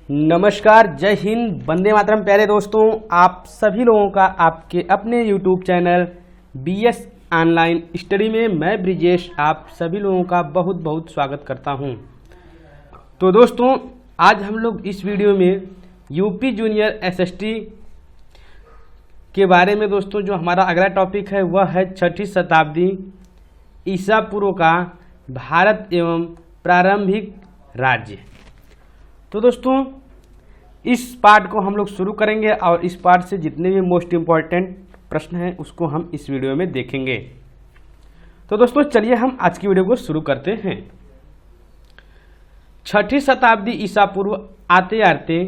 नमस्कार, जय हिंद, वंदे मातरम। प्यारे दोस्तों, आप सभी लोगों का आपके अपने YouTube channel BS online study में मैं ब्रिजेश आप सभी लोगों का बहुत बहुत स्वागत करता हूं। तो दोस्तों, आज हम लोग इस वीडियो में यूपी जूनियर SST के बारे में दोस्तों जो हमारा अगला टॉपिक है वह है 6ठी शताब्दी ईसा पूर्व का भारत एवं प्रारंभिक राज्य। तो दोस्तों, इस पार्ट को हम लोग शुरू करेंगे और इस पार्ट से जितने भी मोस्ट इम्पॉर्टेंट प्रश्न हैं उसको हम इस वीडियो में देखेंगे। तो दोस्तों, चलिए हम आज की वीडियो को शुरू करते हैं। 6ठी शताब्दी ईसा पूर्व आते आते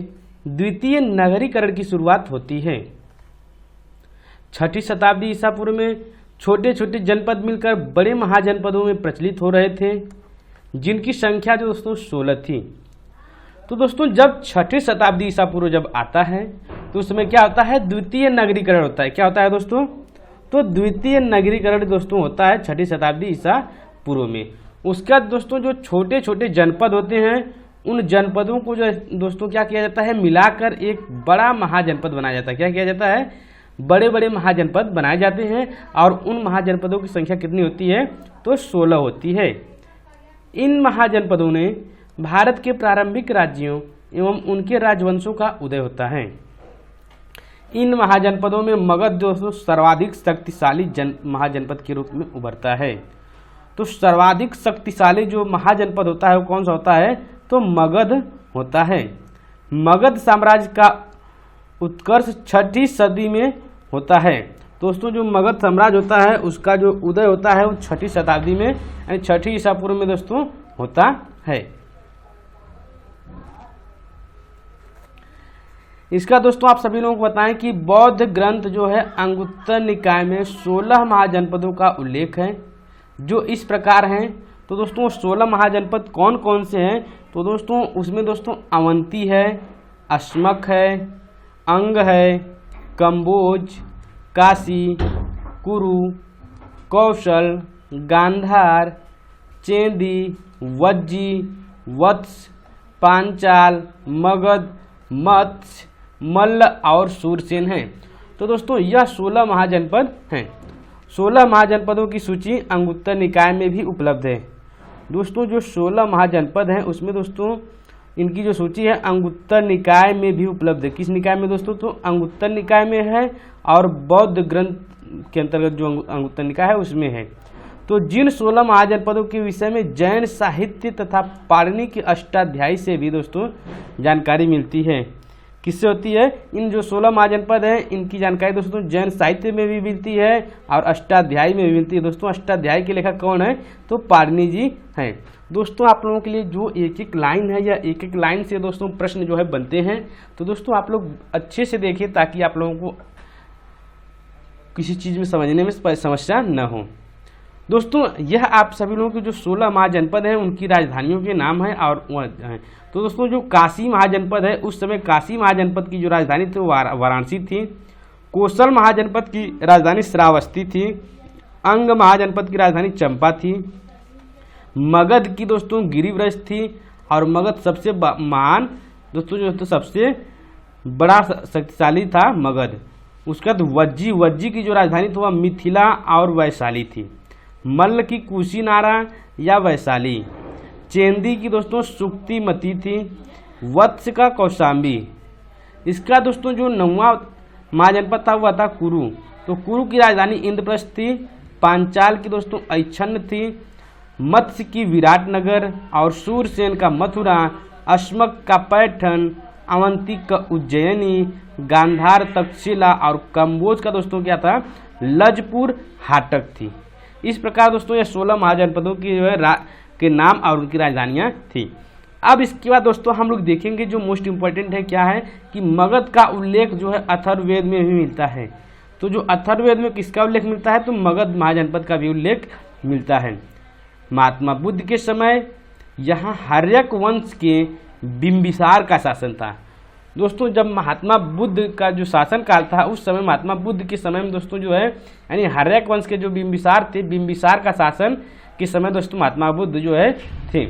द्वितीय नगरीकरण की शुरुआत होती है। 6ठी शताब्दी ईसा पूर्व में छोटे छोटे जनपद मिलकर बड़े महाजनपदों में प्रचलित हो रहे थे, जिनकी संख्या जो दोस्तों 16 थी। तो दोस्तों, जब 6ठी शताब्दी ईसा पूर्व जब आता है तो उसमें क्या होता है, द्वितीय नगरीकरण होता है। क्या होता है दोस्तों? तो द्वितीय नगरीकरण दोस्तों होता है 6ठी शताब्दी ईसा पूर्व में। उसका दोस्तों जो छोटे छोटे जनपद होते हैं उन जनपदों को जो दोस्तों क्या किया जाता है, मिलाकर एक बड़ा महाजनपद बनाया जाता है। क्या किया जाता है? बड़े बड़े महाजनपद बनाए जाते हैं और उन महाजनपदों की संख्या कितनी होती है? तो 16 होती है। इन महाजनपदों ने भारत के प्रारंभिक राज्यों एवं उनके राजवंशों का उदय होता है। इन महाजनपदों में मगध दोस्तों सर्वाधिक शक्तिशाली महाजनपद के रूप में उभरता है। तो सर्वाधिक शक्तिशाली जो महाजनपद होता है वो कौन सा होता है? तो मगध होता है। मगध साम्राज्य का उत्कर्ष 6ठी सदी में होता है। दोस्तों, जो मगध साम्राज्य होता है उसका जो उदय होता है वो 6ठी शताब्दी में यानी 6ठी ईसा पूर्व में दोस्तों होता है। इसका दोस्तों आप सभी लोगों को बताएं कि बौद्ध ग्रंथ जो है अंगुत्तर निकाय में 16 महाजनपदों का उल्लेख है जो इस प्रकार हैं। तो दोस्तों 16 महाजनपद कौन कौन से हैं? तो दोस्तों उसमें दोस्तों अवंती है, अस्मक है, अंग है, कंबोज, काशी, कुरु, कौशल, गांधार, चेदी, वज्जी, वत्स, पांचाल, मगध, मत्स्य, मल्ल और सूरसेन हैं। तो दोस्तों यह 16 महाजनपद हैं। 16 महाजनपदों की सूची अंगुत्तर निकाय में भी उपलब्ध है। दोस्तों जो 16 महाजनपद हैं उसमें दोस्तों इनकी जो सूची है अंगुत्तर निकाय में भी उपलब्ध है। किस निकाय में दोस्तों? तो अंगुत्तर निकाय में है और बौद्ध ग्रंथ के अंतर्गत जो अंगुत्तर निकाय है उसमें है। तो जिन 16 महाजनपदों के विषय में जैन साहित्य तथा पाणिनि के अष्टाध्यायी से भी दोस्तों जानकारी मिलती है। किससे होती है? इन जो 16 महाजनपद हैं इनकी जानकारी दोस्तों जैन साहित्य में भी मिलती है और अष्टाध्यायी में भी मिलती है। दोस्तों अष्टाध्यायी के लेखक कौन है? तो पाणिनि जी हैं। दोस्तों आप लोगों के लिए जो एक एक लाइन है या एक एक लाइन से दोस्तों प्रश्न जो है बनते हैं, तो दोस्तों आप लोग अच्छे से देखिए ताकि आप लोगों को किसी चीज़ में समझने में समस्या न हो। दोस्तों यह आप सभी लोगों के जो 16 महाजनपद हैं उनकी राजधानियों के नाम है और वह हैं। तो दोस्तों जो काशी महाजनपद है उस समय काशी महाजनपद की जो राजधानी थी वो वाराणसी थी। कोसल महाजनपद की राजधानी श्रावस्ती थी। अंग महाजनपद की राजधानी चंपा थी। मगध की दोस्तों गिरिव्रज थी और मगध सबसे महान दोस्तों जो सबसे बड़ा शक्तिशाली था मगध। उसके बाद वज्जी की जो राजधानी थी वह मिथिला और वैशाली थी। मल्ल की कुशीनारा या वैशाली। चेंदी की दोस्तों सुक्तिमती थी। वत्स का कौशाम्बी। इसका दोस्तों जो 9वां महाजनपद था वह था कुरु। तो कुरु की राजधानी इंद्रप्रस्थ थी। पांचाल की दोस्तों ऐच्छन्य थी। मत्स्य की विराटनगर और सूरसेन का मथुरा। अस्मक का पैठन। अवंती का उज्जैनी। गांधार तक्षशिला और कंबोज का दोस्तों क्या था? लजपुर हाटक थी। इस प्रकार दोस्तों ये 16 महाजनपदों की जो है के नाम और उनकी राजधानियाँ थी। अब इसके बाद दोस्तों हम लोग देखेंगे जो मोस्ट इम्पोर्टेंट है क्या है कि मगध का उल्लेख जो है अथर्ववेद में भी मिलता है। तो जो अथर्ववेद में किसका उल्लेख मिलता है? तो मगध महाजनपद का भी उल्लेख मिलता है। महात्मा बुद्ध के समय यहाँ हर्यक वंश के बिंबिसार का शासन था। दोस्तों जब महात्मा बुद्ध का जो शासन काल था उस समय महात्मा बुद्ध के समय में दोस्तों जो है यानी हर्यक वंश के जो बिंबिसार थे, बिंबिसार का शासन के समय दोस्तों महात्मा बुद्ध जो है थे।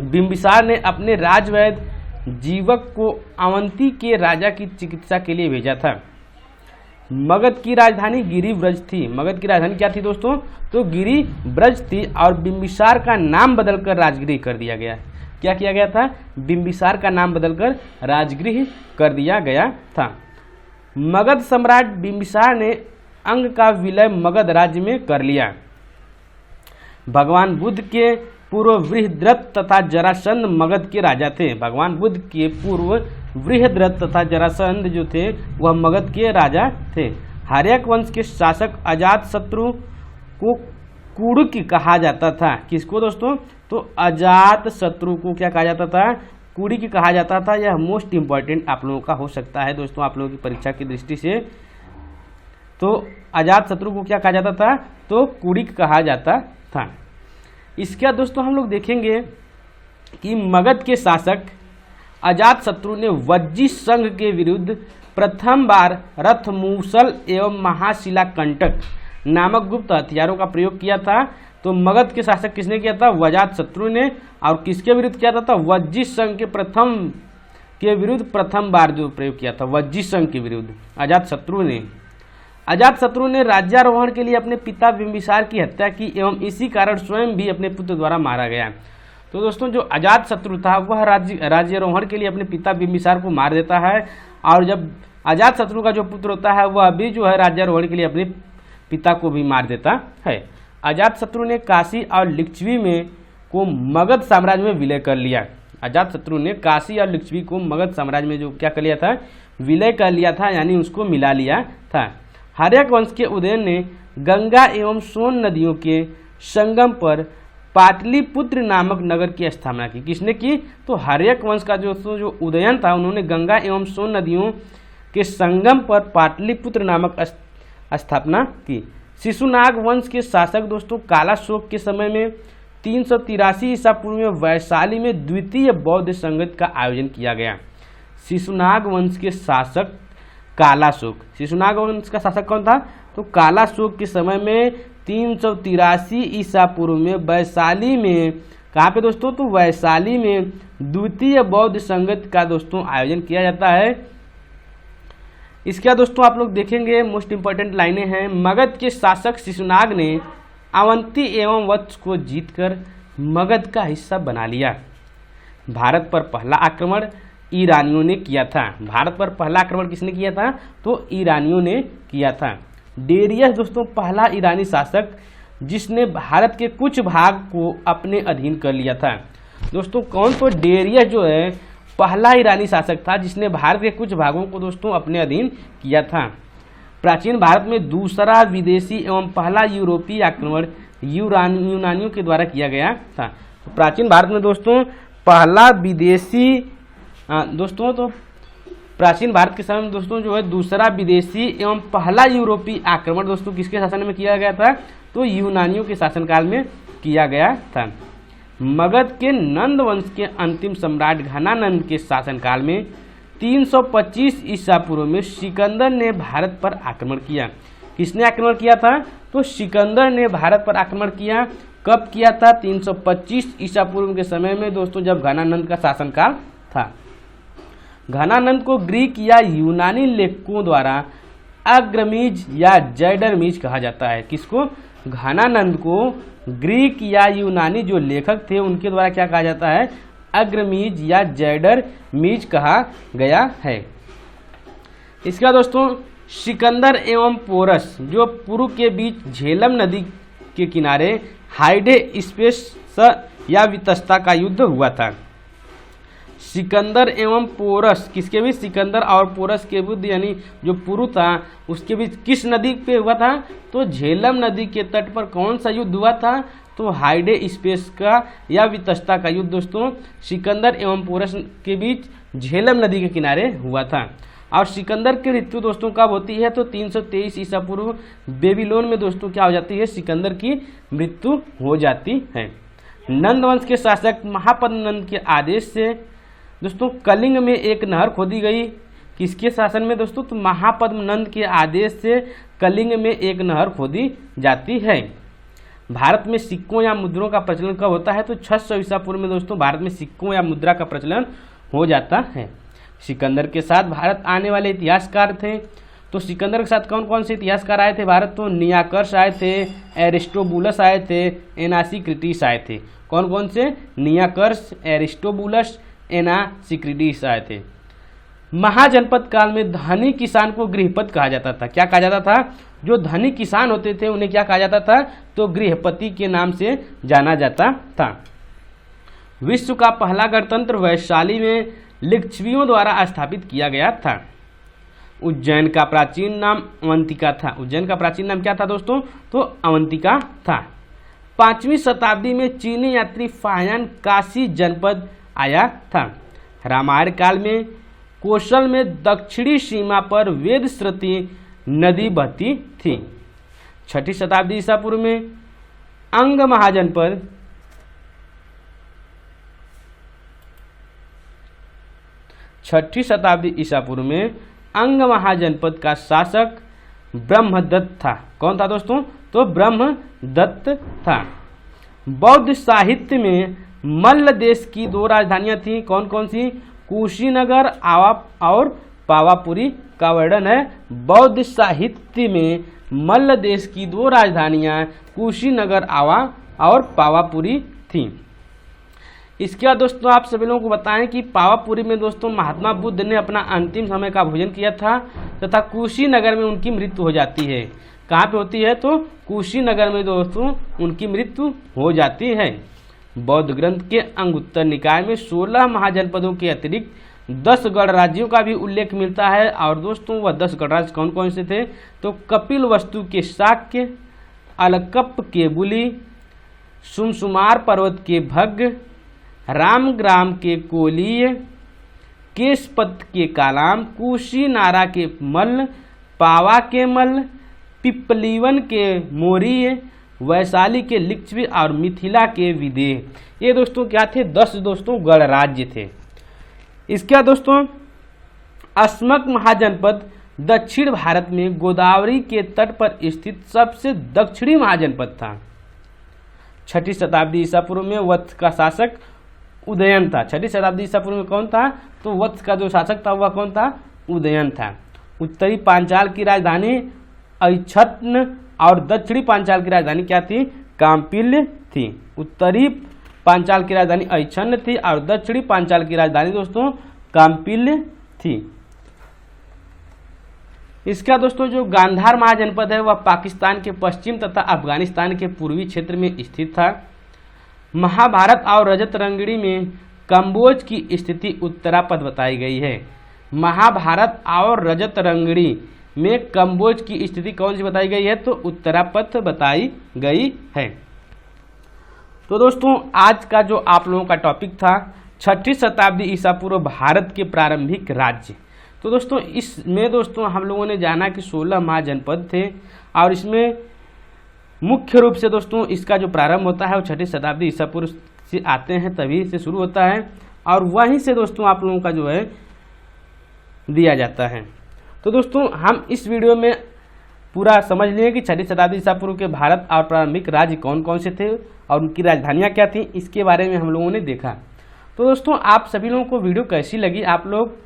बिंबिसार ने अपने राजवैद्य जीवक को अवंती के राजा की चिकित्सा के लिए भेजा था। मगध की राजधानी गिरिव्रज थी। मगध की राजधानी क्या थी दोस्तों? तो गिरिव्रज थी और बिंबिसार का नाम बदलकर राजगृह कर दिया गया। क्या किया गया था? बिंबिसार का नाम बदलकर राजगृह कर दिया गया था। मगध सम्राट बिंबिसार ने अंग का विलय मगध राज्य में कर लिया। भगवान बुद्ध के पूर्व बृहद्रथ तथा जरासंध मगध के राजा थे। भगवान बुद्ध के पूर्व बृहद्रथ तथा जरासंध जो थे वह मगध के राजा थे। हर्यक वंश के शासक अजातशत्रु को कुड़ुक कहा जाता था। किसको दोस्तों? तो अजातशत्रु को क्या कहा जाता था? कुड़ुक कहा जाता था। यह मोस्ट इंपॉर्टेंट आप लोगों का हो सकता है दोस्तों, आप लोगों की परीक्षा की दृष्टि से। तो अजातशत्रु को क्या कहा जाता था? तो कुड़ुक कहा जाता था। इसके बाद दोस्तों हम लोग देखेंगे कि मगध के शासक अजातशत्रु ने वज्जी संघ के विरुद्ध प्रथम बार रथ मूसल एवं महाशिलाकंटक नामक गुप्त हथियारों का प्रयोग किया था। तो मगध के शासक किसने किया था? अजातशत्रु ने। और किसके विरुद्ध किया था? वज्जी संघ के विरुद्ध प्रथम बार जो प्रयोग किया था वज्जी संघ के विरुद्ध अजातशत्रु ने। अजातशत्रु ने राज्यारोहण के लिए अपने पिता बिंबिसार की हत्या की एवं इसी कारण स्वयं भी अपने पुत्र द्वारा मारा गया। तो दोस्तों जो अजातशत्रु था वह राज्यारोहण के लिए अपने पिता बिंबिसार को मार देता है, और जब अजातशत्रु का जो पुत्र होता है वह भी जो है राज्यारोहण के लिए अपने पिता को भी मार देता है। अजातशत्रु ने काशी और लिच्छवी में को मगध साम्राज्य में विलय कर लिया। अजातशत्रु ने काशी और लिच्छवी को मगध साम्राज्य में जो क्या कर लिया था? विलय कर लिया था, यानी उसको मिला लिया था। हर्यक वंश के उदयन ने गंगा एवं सोन नदियों के संगम पर पाटलिपुत्र नामक नगर की स्थापना की। किसने की? तो हर्यक वंश का जो उदयन था उन्होंने गंगा एवं सोन नदियों के संगम पर पाटलिपुत्र नामक स्थापना की। शिशुनाग वंश के शासक दोस्तों कालाशोक के समय में 383 ईसा पूर्व में वैशाली में द्वितीय बौद्ध संगत का आयोजन किया गया। शिशुनाग वंश के शासक कालाशोक। शिशुनाग वंश का शासक कौन था? तो कालाशोक के समय में 383 ईसा पूर्व में वैशाली में, कहाँ पे दोस्तों? तो वैशाली में द्वितीय बौद्ध संगत का दोस्तों आयोजन किया जाता है। इसके बाद दोस्तों आप लोग देखेंगे मोस्ट इंपॉर्टेंट लाइनें हैं। मगध के शासक शिशुनाग ने अवंती एवं वत्स को जीतकर मगध का हिस्सा बना लिया। भारत पर पहला आक्रमण ईरानियों ने किया था। भारत पर पहला आक्रमण किसने किया था? तो ईरानियों ने किया था। डेरियस दोस्तों पहला ईरानी शासक जिसने भारत के कुछ भाग को अपने अधीन कर लिया था। दोस्तों कौन? तो डेरियस जो है पहला ईरानी शासक था जिसने भारत के कुछ भागों को दोस्तों अपने अधीन किया था। प्राचीन भारत में दूसरा विदेशी एवं पहला यूरोपीय आक्रमण यूनानियों के द्वारा किया गया था। तो प्राचीन भारत में दोस्तों पहला विदेशी तो प्राचीन भारत के समय में दोस्तों जो है दूसरा विदेशी एवं पहला यूरोपीय आक्रमण दोस्तों किसके शासन में किया गया था? तो यूनानियों के शासनकाल में किया गया था। मगध के नंद वंश के अंतिम सम्राट घनानंद के शासनकाल में 325 ईसा पूर्व में सिकंदर ने भारत पर आक्रमण किया। किसने आक्रमण किया था? तो सिकंदर ने भारत पर आक्रमण किया। कब किया था? 325 ईसा पूर्व के समय में दोस्तों जब घनानंद का शासनकाल था। घनानंद को ग्रीक या यूनानी लेखकों द्वारा अग्रमीज या जैडरमीज कहा जाता है। किसको? घनानंद को ग्रीक या यूनानी जो लेखक थे उनके द्वारा क्या कहा जाता है? अग्रमीज या जैडरमीज कहा गया है। इसके बाद दोस्तों सिकंदर एवं पोरस जो पूर्व के बीच झेलम नदी के किनारे हाइडे स्पेस या वितस्ता का युद्ध हुआ था। सिकंदर एवं पोरस किसके बीच? सिकंदर और पोरस के बीच यानी जो पुरु था उसके बीच किस नदी पे हुआ था? तो झेलम नदी के तट पर कौन सा युद्ध हुआ था? तो हाइडे स्पेस का या वितस्ता का युद्ध दोस्तों सिकंदर एवं पोरस के बीच झेलम नदी के किनारे हुआ था। और सिकंदर की मृत्यु दोस्तों कब होती है? तो 323 ईसा पूर्व बेबीलोन में दोस्तों क्या हो जाती है? सिकंदर की मृत्यु हो जाती है। नंद वंश के शासक महापद्म के आदेश से दोस्तों कलिंग में एक नहर खोदी गई। किसके शासन में दोस्तों? तो महापद्म नंद के आदेश से कलिंग में एक नहर खोदी जाती है। भारत में सिक्कों या मुद्रों का प्रचलन कब होता है? तो 600 ईसा पूर्व में दोस्तों भारत में सिक्कों या मुद्रा का प्रचलन हो जाता है। सिकंदर के साथ भारत आने वाले इतिहासकार थे, तो सिकंदर के साथ कौन कौन से इतिहासकार आए थे भारत? तो नियाकर्ष आए थे, एरिस्टोबुलस आए थे, एनासीक्रिटिस आए थे। कौन कौन से? नियाकर्ष, एरिस्टोबुलस, एनासीक्रिटिस आए थे। महाजनपद काल में धनी किसान को गृहपति कहा जाता था। क्या कहा जाता था? जो धनी किसान होते थे उन्हें क्या कहा जाता था? तो गृहपति के नाम से जाना जाता था। विश्व का पहला गणतंत्र वैशाली में लिच्छवियों द्वारा स्थापित किया गया था। उज्जैन का प्राचीन नाम अवंतिका था। उज्जैन का प्राचीन नाम क्या था दोस्तों? तो अवंतिका था। 5वीं शताब्दी में चीनी यात्री फाह्यान काशी जनपद आया था। रामायण काल में कौशल में दक्षिणी सीमा पर वेदश्रुति नदी बहती थी। 6ठी शताब्दी ईसा पूर्व में अंग महाजनपद अंग महाजनपद का शासक ब्रह्मदत्त था। कौन था दोस्तों? तो ब्रह्मदत्त था। बौद्ध साहित्य में मल्ल देश की 2 राजधानियां थी। कौन कौन सी? कुशीनगर और पावापुरी का वर्णन है। बौद्ध साहित्य में मल्ल देश की 2 राजधानियां कुशीनगर और पावापुरी थी। इसके बाद दोस्तों आप सभी लोगों को बताएं कि पावापुरी में दोस्तों महात्मा बुद्ध ने अपना अंतिम समय का भोजन किया था तथा कुशीनगर में उनकी मृत्यु हो जाती है। कहाँ पे होती है? तो कुशीनगर में दोस्तों उनकी मृत्यु हो जाती है। बौद्ध ग्रंथ के अंगुत्तर निकाय में 16 महाजनपदों के अतिरिक्त 10 गणराज्यों का भी उल्लेख मिलता है। और दोस्तों वह 10 गणराज्य कौन कौन से थे? तो कपिल वस्तु के शाक्य, अलकप के बुली, सुमसुमार पर्वत के भग्ग, रामग्राम के कोलीय, केशपत के कालाम, कुशीनारा के मल्ल, पावा के मल्ल, पिपलीवन के मोरीय, वैशाली के लिच्छवी और मिथिला के विदेह। ये दोस्तों क्या थे? 10 दोस्तों गणराज्य थे। इसके दोस्तों अस्मक महाजनपद दक्षिण भारत में गोदावरी के तट पर स्थित सबसे दक्षिणी महाजनपद था। 6ठी शताब्दी ईसा पूर्व में वत्स का शासक उदयन था। 6ठी शताब्दी ईसा पूर्व में कौन था? तो वत्स का जो शासक था वह कौन था? उदयन था। उत्तरी पांचाल की राजधानी ऐच्छन्न और दक्षिणी पांचाल की राजधानी क्या थी? काम्पिल्य थी। उत्तरी पांचाल की राजधानी ऐच्छन्न थी और दक्षिणी पांचाल की राजधानी दोस्तों काम्पिल्य थी। इसका दोस्तों जो गांधार महाजनपद है वह पाकिस्तान के पश्चिम तथा अफगानिस्तान के पूर्वी क्षेत्र में स्थित था। महाभारत और रजत रंगड़ी में कम्बोज की स्थिति उत्तरापद बताई गई है। महाभारत और रजत रंगड़ी में कम्बोज की स्थिति कौन सी बताई गई है? तो उत्तरापद बताई गई है। तो दोस्तों आज का जो आप लोगों का टॉपिक था 6ठी शताब्दी ईसा पूर्व भारत के प्रारंभिक राज्य। तो दोस्तों इसमें दोस्तों हम लोगों ने जाना कि 16 महाजनपद थे और इसमें मुख्य रूप से दोस्तों इसका जो प्रारंभ होता है वो 6ठी शताब्दी ईसा पूर्व से आते हैं, तभी से शुरू होता है और वहीं से दोस्तों आप लोगों का जो है दिया जाता है। तो दोस्तों हम इस वीडियो में पूरा समझ लिए कि 6ठी शताब्दी ईसा पूर्व के भारत और प्रारंभिक राज्य कौन कौन से थे और उनकी राजधानियाँ क्या थी, इसके बारे में हम लोगों ने देखा। तो दोस्तों आप सभी लोगों को वीडियो कैसी लगी आप लोग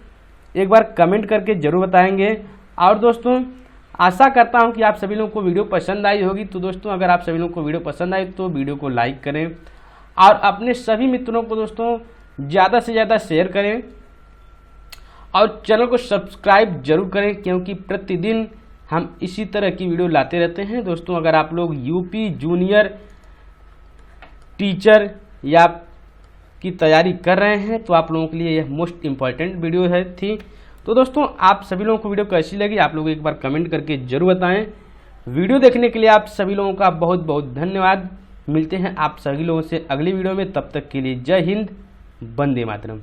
एक बार कमेंट करके जरूर बताएंगे। और दोस्तों आशा करता हूं कि आप सभी लोगों को वीडियो पसंद आई होगी। तो दोस्तों अगर आप सभी लोगों को वीडियो पसंद आई तो वीडियो को लाइक करें और अपने सभी मित्रों को दोस्तों ज़्यादा से ज़्यादा शेयर करें और चैनल को सब्सक्राइब जरूर करें, क्योंकि प्रतिदिन हम इसी तरह की वीडियो लाते रहते हैं। दोस्तों अगर आप लोग यूपी जूनियर टीचर या की तैयारी कर रहे हैं तो आप लोगों के लिए यह मोस्ट इम्पॉर्टेंट वीडियो थी। तो दोस्तों आप सभी लोगों को वीडियो कैसी लगी आप लोग एक बार कमेंट करके जरूर बताएं। वीडियो देखने के लिए आप सभी लोगों का बहुत बहुत धन्यवाद। मिलते हैं आप सभी लोगों से अगली वीडियो में, तब तक के लिए जय हिंद, वंदे मातरम।